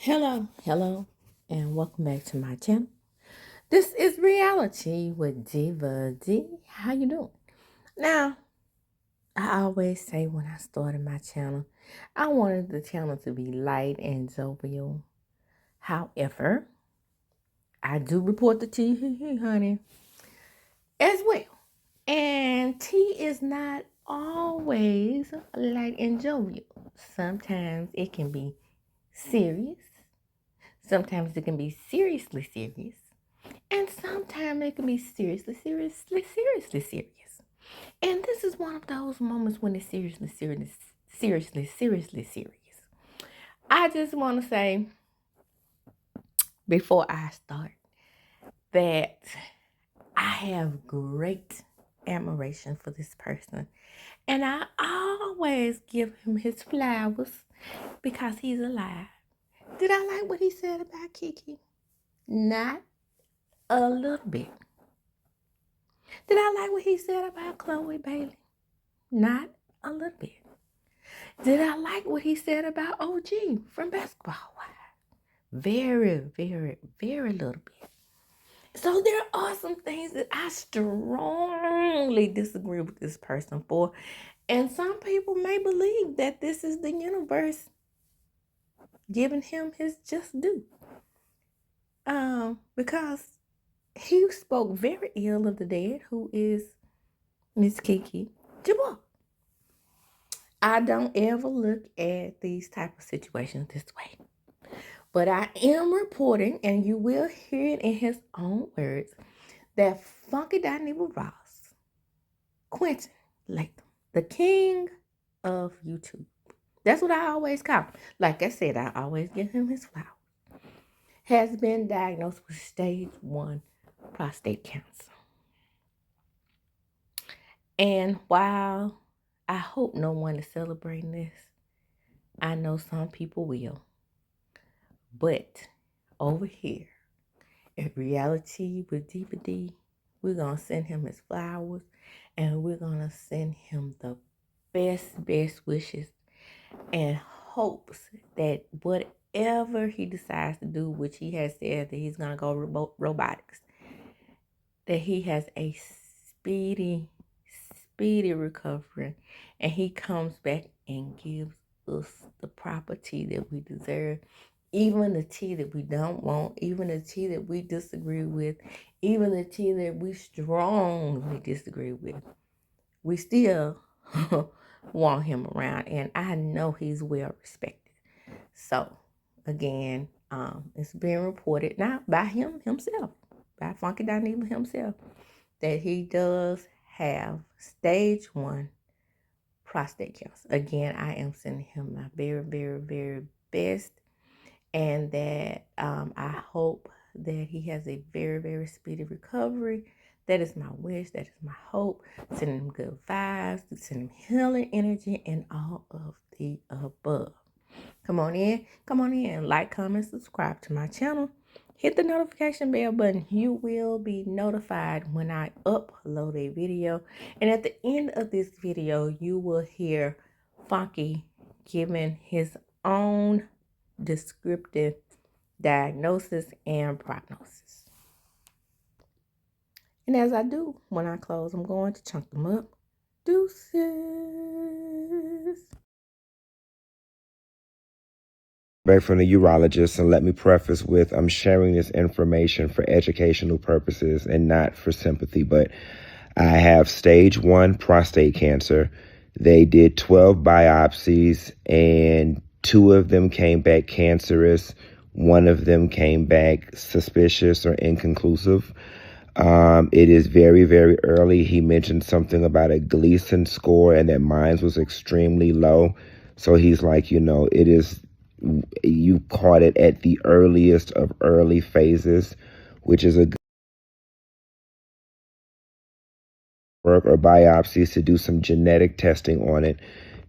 Hello, and welcome back to my channel. This is Reality with Diva D. How you doing? Now, I always say when I started my channel, I wanted the channel to be light and jovial. However, I do report the tea, honey, as well. And tea is not always light and jovial. Sometimes it can be serious. Sometimes it can be seriously serious. And sometimes it can be seriously serious. And this is one of those moments when it's seriously serious. I just want to say before I start that I have great admiration for this person. And I always give him his flowers because he's alive. Did I like what he said about Kiki? Not a little bit. Did I like what he said about Chloe Bailey? Not a little bit. Did I like what he said about OG from Basketball Wives? Very little bit. So there are some things that I strongly disagree with this person for. And some people may believe that this is the universe giving him his just due. Because he spoke very ill of the dead, who is Miss Kiki Jabbar. I don't ever look at these type of situations this way. But I am reporting, and you will hear it in his own words, that Funky Dineva Ross, Quentin Latham, the king of YouTube. That's what I always call him. Like I said, I always give him his flowers. Has been diagnosed with stage 1 prostate cancer. And while I hope no one is celebrating this, I know some people will. But over here at Reality with Diva D, we're going to send him his flowers, and we're going to send him the best wishes and hopes that whatever he decides to do, which he has said that he's going to go robotics, that he has a speedy recovery, and he comes back and gives us the proper tea that we deserve. Even the tea that we don't want, even the tea that we disagree with, even the tea that we strongly disagree with, we still want him around, and I know he's well respected. So, again, it's being reported now by himself, by Funky Dineva himself, that he does have stage 1 prostate cancer. Again, I am sending him my very best, and that I hope that he has a very speedy recovery. That is my wish. That is my hope. Sending him good vibes, sending him healing energy, and all of the above. Come on in, like, comment, subscribe to my channel. Hit the notification bell button. You will be notified when I upload a video. And at the end of this video, you will hear Funky giving his own descriptive diagnosis and prognosis. And as I do, when I close, I'm going to chunk them up. Deuces. Back from the urologist, and let me preface with I'm sharing this information for educational purposes and not for sympathy, but I have stage 1 prostate cancer. They did 12 biopsies, and 2 of them came back cancerous. 1 of them came back suspicious or inconclusive. It is very early. He mentioned something about a Gleason score and that mine was extremely low. So he's like, it is, you caught it at the earliest of early phases, which is a work or biopsies to do some genetic testing on it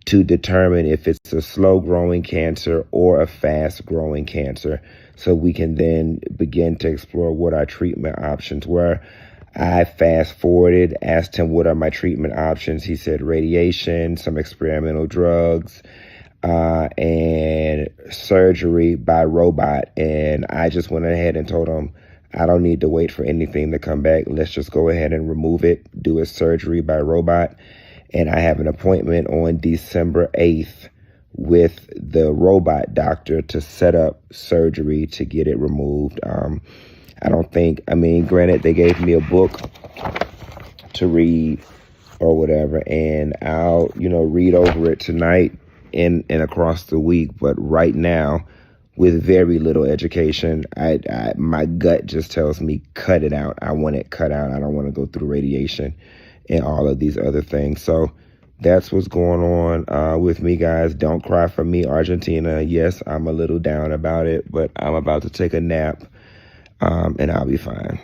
to determine if it's a slow growing cancer or a fast growing cancer. So we can then begin to explore what our treatment options were. I fast forwarded, asked him what are my treatment options. He said radiation, some experimental drugs. and surgery by robot. And I just went ahead and told them, I don't need to wait for anything to come back. Let's just go ahead and remove it, do a surgery by robot. And I have an appointment on December 8th with the robot doctor to set up surgery to get it removed. Granted, they gave me a book to read or whatever, and I'll, read over it tonight and across the week. But right now, with very little education, my gut just tells me cut it out. I want it cut out. I don't want to go through radiation and all of these other things. So that's what's going on with me, guys. Don't cry for me, Argentina. Yes, I'm a little down about it, but I'm about to take a nap, and I'll be fine.